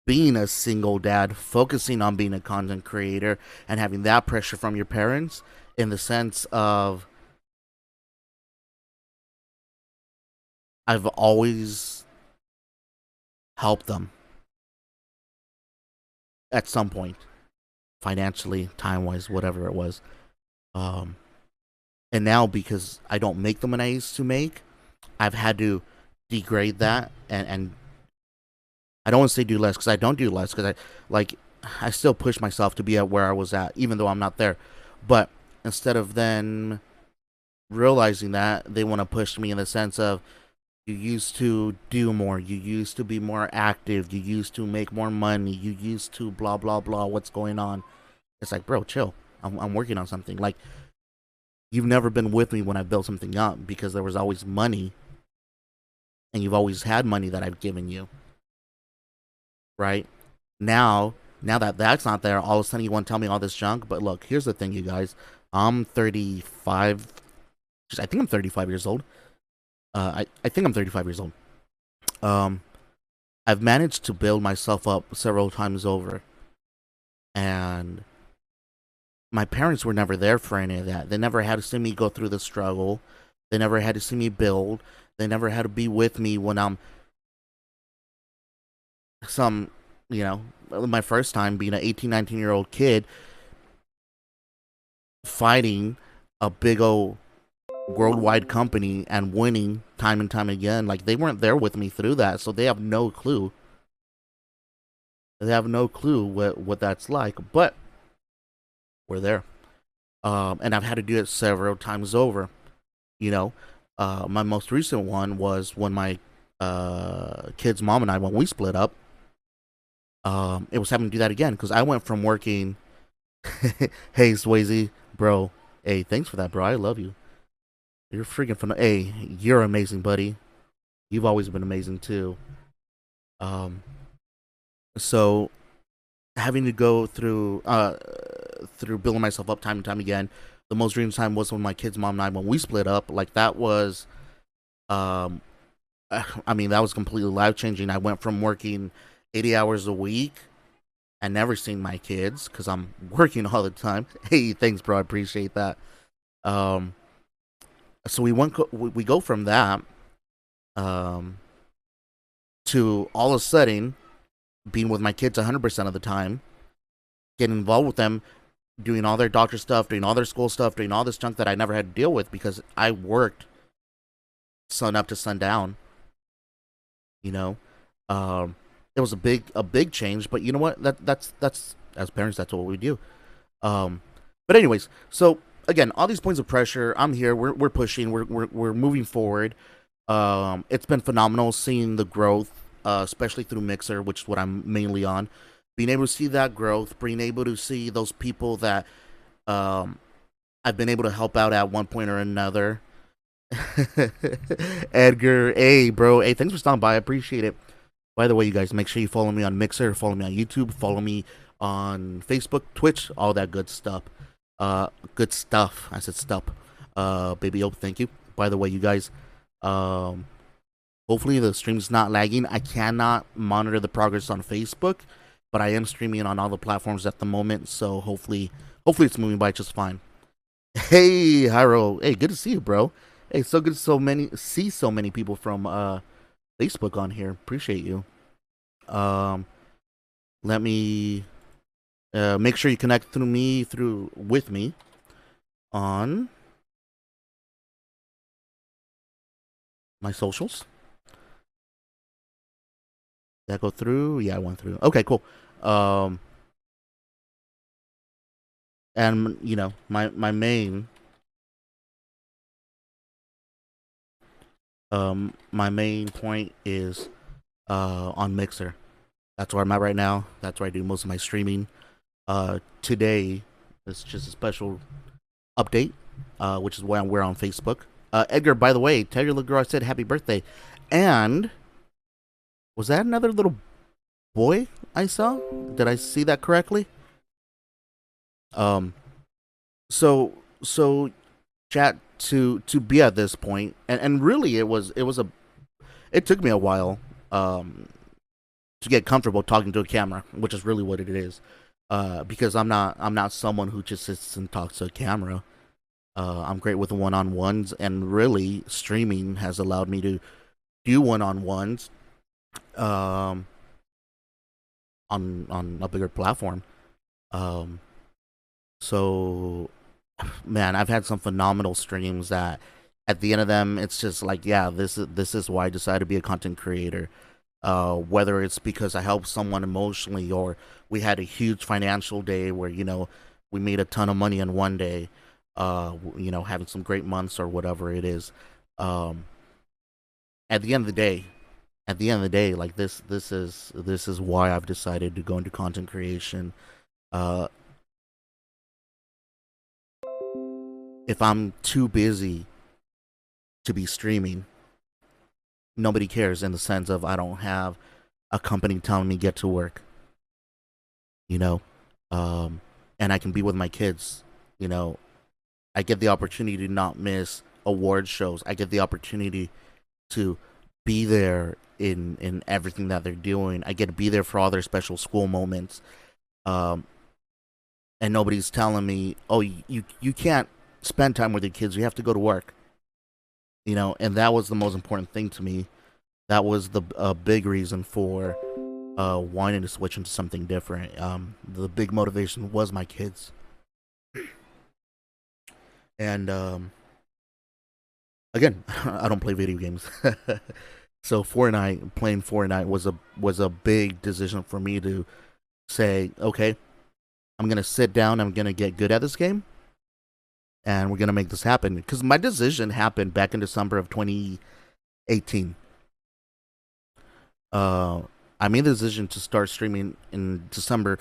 being a single dad, focusing on being a content creator and having that pressure from your parents in the sense of I've always helped them at some point, financially, time wise, whatever it was. Um, and now because I don't make the money I used to make, I've had to degrade that and I don't want to say do less because I don't do less because I still push myself to be at where I was at even though I'm not there. But instead of then realizing that, they want to push me in the sense of you used to do more, you used to be more active, you used to make more money, you used to blah blah blah. What's going on? It's like, bro, chill. I'm working on something. Like, you've never been with me when I built something up because there was always money, and you've always had money that I've given you. Right now that that's not there, all of a sudden you want to tell me all this junk. But look, here's the thing, you guys. I'm 35. I think I'm 35 years old. I think I'm 35 years old. Um, I've managed to build myself up several times over, and my parents were never there for any of that. They never had to see me go through the struggle. They never had to see me build. They never had to be with me when I'm some, you know, my first time being an 18, 19-year-old kid fighting a big old worldwide company and winning time and time again. Like, they weren't there with me through that, so they have no clue. They have no clue what that's like, but we're there. And I've had to do it several times over. You know, my most recent one was when my kid's mom and I, when we split up. It was having to do that again because I went from working. Hey, Swayze, bro. Hey, thanks for that, bro. I love you. You're freaking fun. Hey, you're amazing, buddy. You've always been amazing too. Um, so having to go through building myself up time and time again. The most recent time was when my kid's mom and I, when we split up. Like, that was, um, I mean, that was completely life changing. I went from working 80 hours a week and never seeing my kids because I'm working all the time. Hey, thanks, bro. I appreciate that. Um, so we go from that, um, to all of a sudden being with my kids 100% of the time, getting involved with them, doing all their doctor stuff, doing all their school stuff, doing all this junk that I never had to deal with because I worked sun up to sundown. You know, it was a big change, but you know what? That's as parents, that's what we do. Um, But anyways, so again, all these points of pressure. I'm here. We're pushing. We're moving forward. It's been phenomenal seeing the growth, especially through Mixer, which is what I'm mainly on. Being able to see that growth, being able to see those people that um, I've been able to help out at one point or another. Edgar, hey, bro, hey, thanks for stopping by. I appreciate it. By the way, you guys, make sure you follow me on Mixer, follow me on YouTube, follow me on Facebook, Twitch, all that good stuff. Good stuff. I said stuff. Baby Ope, thank you. By the way, you guys, um, hopefully the stream's not lagging. I cannot monitor the progress on Facebook, but I am streaming on all the platforms at the moment, so hopefully it's moving by just fine. Hey, Hyro. Hey, good to see you, bro. Hey, so good to see so many people from Facebook on here. Appreciate you. Um, let me make sure you connect with me on my socials. Did that go through? Yeah, I went through. Okay, cool. Um, and you know, my main point is on Mixer. That's where I'm at right now. That's where I do most of my streaming. Today is just a special update, which is why we're on Facebook. Edgar, by the way, tell your little girl I said happy birthday. And was that another little boy I saw? Did I see that correctly? So chat to be at this point, and really it took me a while to get comfortable talking to a camera, which is really what it is. Because I'm not someone who just sits and talks to a camera. I'm great with the one-on-ones, and really streaming has allowed me to do one-on-ones on a bigger platform. So man, I've had some phenomenal streams that at the end of them it's just like, yeah, this is why I decided to be a content creator. Whether it's because I helped someone emotionally, or we had a huge financial day where, you know, we made a ton of money in one day, you know, having some great months or whatever it is. Um, at the end of the day, like this is why I've decided to go into content creation. Uh, if I'm too busy to be streaming, nobody cares, in the sense of I don't have a company telling me get to work, you know, and I can be with my kids, you know. I get the opportunity to not miss award shows. I get the opportunity to be there in everything that they're doing. I get to be there for all their special school moments. Um, and nobody's telling me, oh, you can't spend time with your kids. You have to go to work. You know, and that was the most important thing to me. That was the big reason for wanting to switch into something different. The big motivation was my kids, and again, I don't play video games, so playing Fortnite was a big decision for me to say, okay, I'm gonna sit down, I'm gonna get good at this game, and we're gonna make this happen. Because my decision happened back in December of 2018. I made the decision to start streaming in December.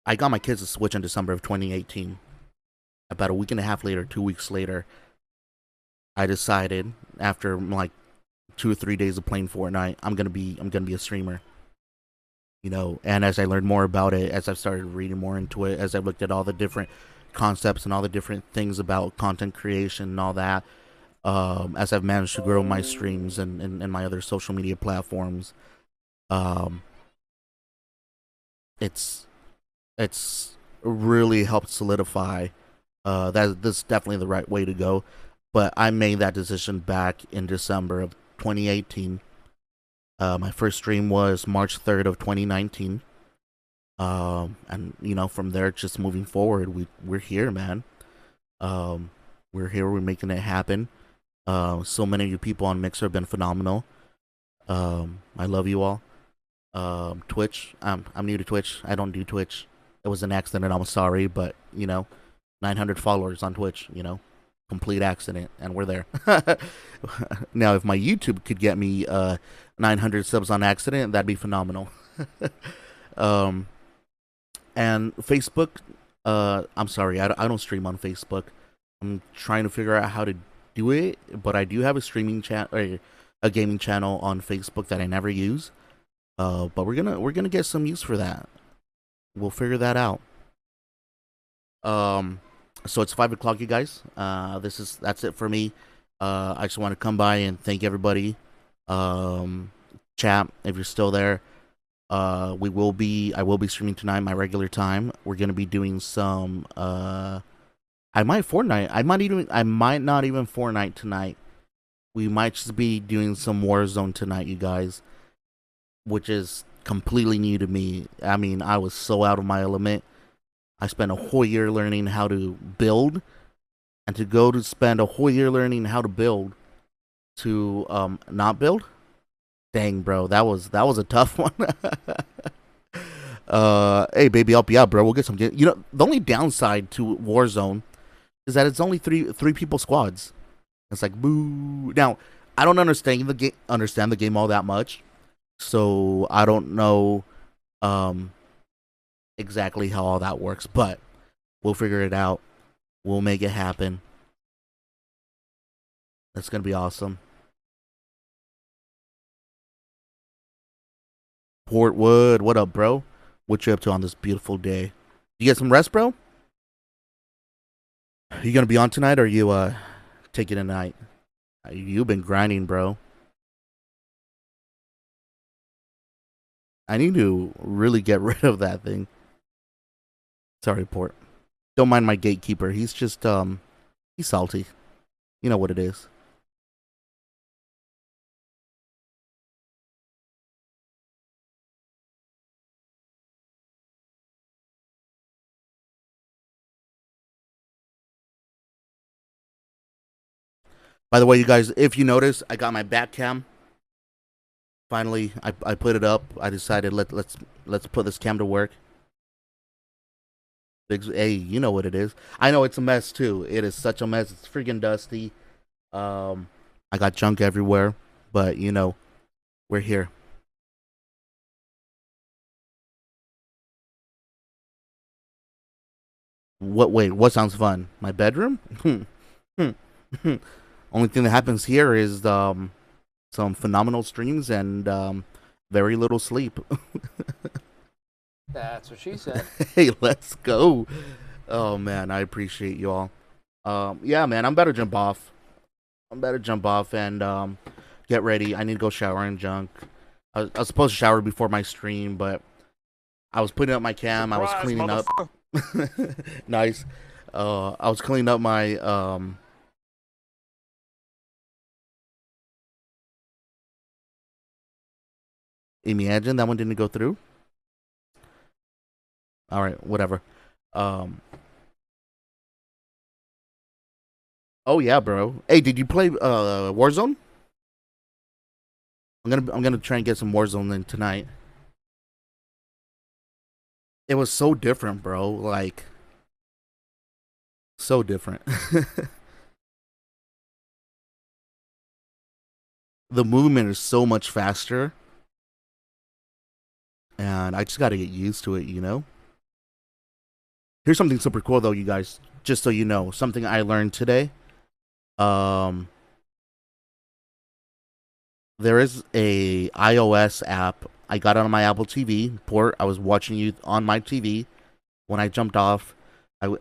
I got my kids to Switch in December of 2018. About a week and a half later, 2 weeks later, I decided, after like 2 or 3 days of playing Fortnite, I'm gonna be a streamer. You know, and as I learned more about it, as I've started reading more into it, as I looked at all the different concepts and all the different things about content creation and all that, as I've managed to grow my streams and my other social media platforms, um, it's really helped solidify that this is definitely the right way to go. But I made that decision back in December of 2018. My first stream was March 3rd of 2019. And you know, from there, just moving forward, we're here, man. We're here. We're making it happen. So many of you people on Mixer have been phenomenal. I love you all. Twitch. I'm new to Twitch. I don't do Twitch. It was an accident. I'm sorry, but you know, 900 followers on Twitch. Complete accident, and we're there. Now, if my YouTube could get me 900 subs on accident, that'd be phenomenal. um, and Facebook, I'm sorry, I don't stream on Facebook. I'm trying to figure out how to do it, but I do have a streaming chat or a gaming channel on Facebook that I never use. But we're gonna get some use for that. We'll figure that out. Um, so it's 5 o'clock, you guys. That's it for me. I just want to come by and thank everybody. Um, Chat, if you're still there, I will be streaming tonight, my regular time. We're gonna be doing some. I might Fortnite. I might not even Fortnite tonight. We might just be doing some Warzone tonight, you guys, which is completely new to me. I mean, I was so out of my element. I spent a whole year learning how to build, and to go to spend a whole year learning how to build to not build. Dang, bro, that was a tough one. Hey, baby, help you out, bro. We'll get some. The only downside to Warzone is that it's only three people squads. It's like boo. Now, I don't understand the game all that much, so I don't know um exactly how all that works, but we'll figure it out. We'll make it happen. That's gonna be awesome. Portwood, what up, bro? What you up to on this beautiful day? You get some rest, bro? You gonna be on tonight, or you taking a night? You've been grinding, bro. I need to really get rid of that thing. Sorry, Port. Don't mind my gatekeeper. He's just he's salty. You know what it is. By the way, you guys, if you notice, I got my back cam. Finally, I put it up. I decided let's put this cam to work. Hey, you know what it is. I know it's a mess too. It is such a mess. It's freaking dusty. I got junk everywhere, but we're here. What? Wait, what sounds fun? My bedroom? Only thing that happens here is some phenomenal streams and very little sleep.
That's what she said.
Hey, let's go. Oh man, I appreciate you all. Yeah, man, I'm about to jump off. And get ready. I need to go shower and junk. I was supposed to shower before my stream, but I was putting up my cam. I was cleaning up. Nice. I was cleaning up my Imagine that one didn't go through. All right, whatever. Um. Oh yeah, bro. Hey, did you play Warzone? I'm gonna try and get some Warzone in tonight. It was so different, bro. Like so different. The movement is so much faster, and I just got to get used to it. Here's something super cool though, you guys. Just so you know, something I learned today. Um, there is a iOS app. I got it on my Apple TV port. I was watching you on my TV when I jumped off. Oh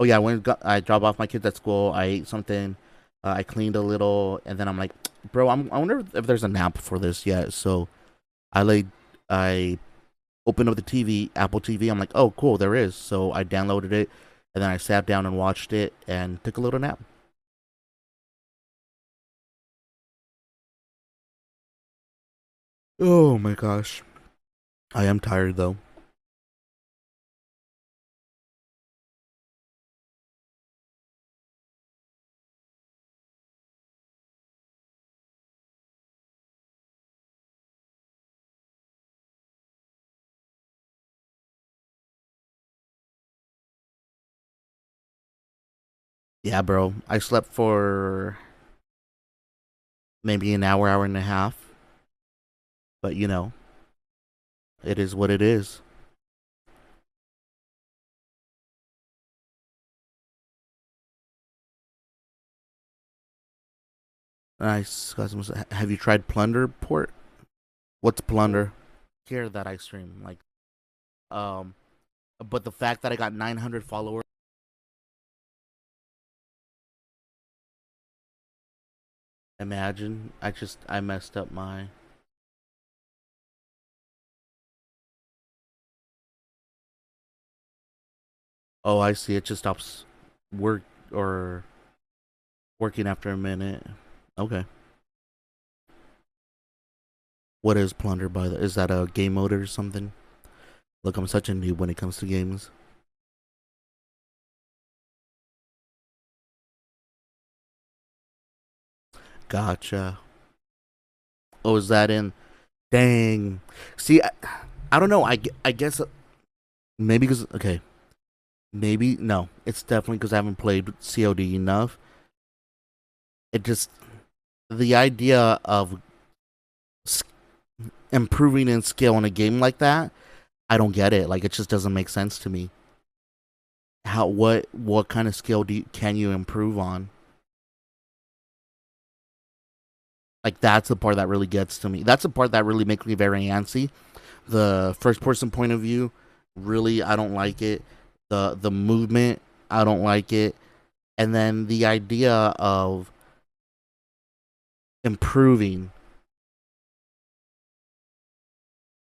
yeah, I dropped off my kids at school. I ate something. I cleaned a little, and then I'm like, bro, I wonder if there's an app for this yet. So I opened up the TV, Apple TV. I'm like, oh, cool, there is. So I downloaded it, and then I sat down and watched it and took a little nap. Oh my gosh. I am tired though. Yeah, bro. I slept for maybe an hour, hour and a half. But it is what it is. Nice. Have you tried Plunder Port? What's Plunder? Here that I stream, um, but the fact that I got 900 followers. Imagine, I messed up my. Oh, I see. It just stops work or working after a minute. Okay. What is Plunder by the? Is that a game mode or something? Look, I'm such a noob when it comes to games. Gotcha. Oh, is that in? Dang. See, I don't know. I guess maybe because okay, maybe no. It's definitely because I haven't played COD enough. It just the idea of improving in skill in a game like that, I don't get it. Like it just doesn't make sense to me. What kind of skill can you improve on? Like that's the part that really gets to me. That's the part that really makes me very antsy. The first person point of view, really I don't like it. The movement, I don't like it. And then the idea of improving,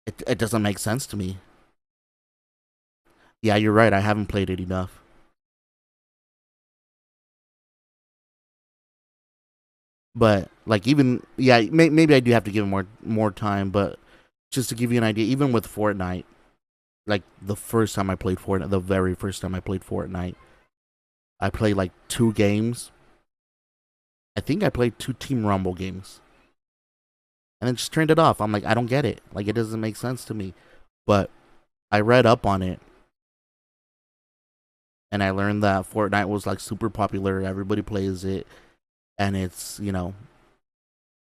it doesn't make sense to me. Yeah, you're right. I haven't played it enough. But like even yeah, maybe I do have to give it more time. But just to give you an idea, even with Fortnite, like the first time I played Fortnite, the very first time I played Fortnite, I played like 2 games. I think I played 2 Team Rumble games, and then just turned it off. I'm like, I don't get it. Like it doesn't make sense to me. But I read up on it, and I learned that Fortnite was like super popular. Everybody plays it, and it's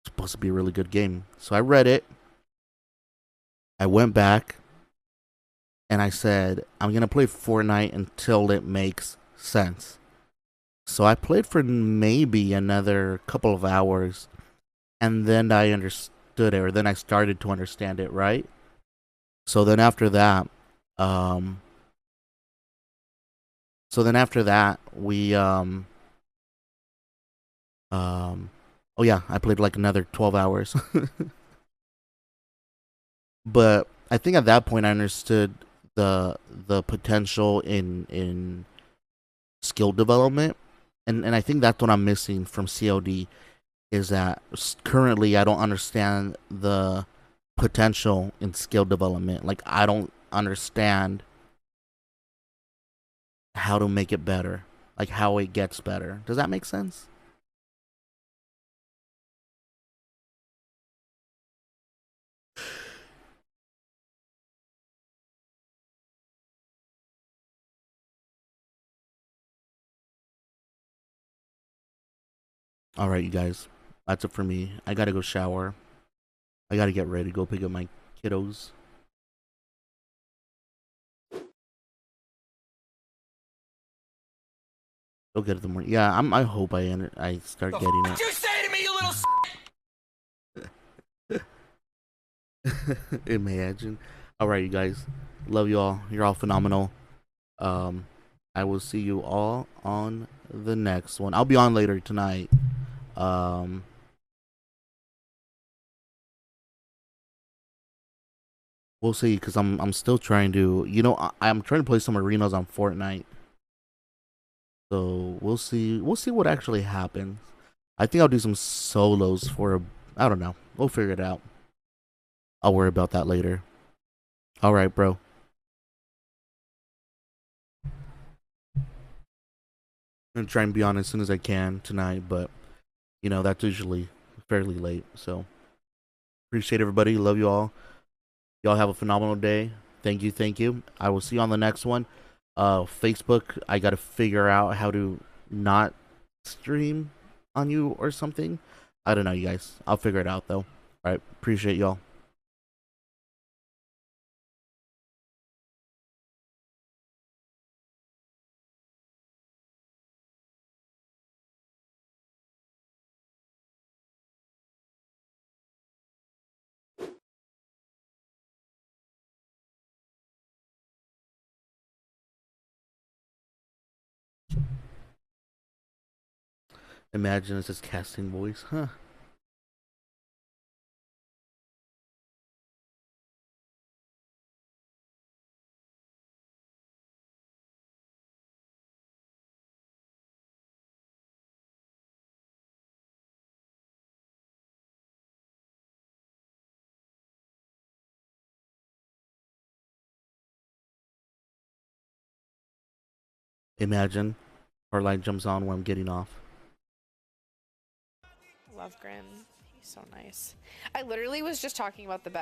supposed to be a really good game. So I read it. I went back and I said, I'm gonna play Fortnite until it makes sense. So I played for maybe another couple of hours, and then I understood it, or then I started to understand it, right? So then after that, um, we oh yeah, I played like another 12 hours, but I think at that point I understood the potential in skill development, and I think that's what I'm missing from COD is that currently I don't understand the potential in skill development. Like I don't understand how to make it better, like how it gets better. Does that make sense? All right, you guys, that's it for me. I gotta go shower. I gotta get ready to go pick up my kiddos. Go get them. Yeah, I hope I start
The
getting
fuck
it.
you say to me, you little
Imagine. All right, you guys. Love you all. You're all phenomenal. Um, I will see you all on the next one. I'll be on later tonight. Um, we'll see because I'm still trying to. I'm trying to play some arenas on Fortnite. So we'll see. We'll see what actually happens. I think I'll do some solos for. I don't know. We'll figure it out. I'll worry about that later. All right, bro. I'm gonna try and be on as soon as I can tonight, but that's usually fairly late. So appreciate everybody. Love you all. Y'all have a phenomenal day. Thank you, thank you. I will see you on the next one. Facebook, I gotta figure out how to not stream on you or something. I don't know, you guys. I'll figure it out though. All right, appreciate y'all. Imagine it's his casting voice, huh? Imagine Heartline jumps on when I'm getting off.
Love Grim. He's so nice. I literally was just talking about the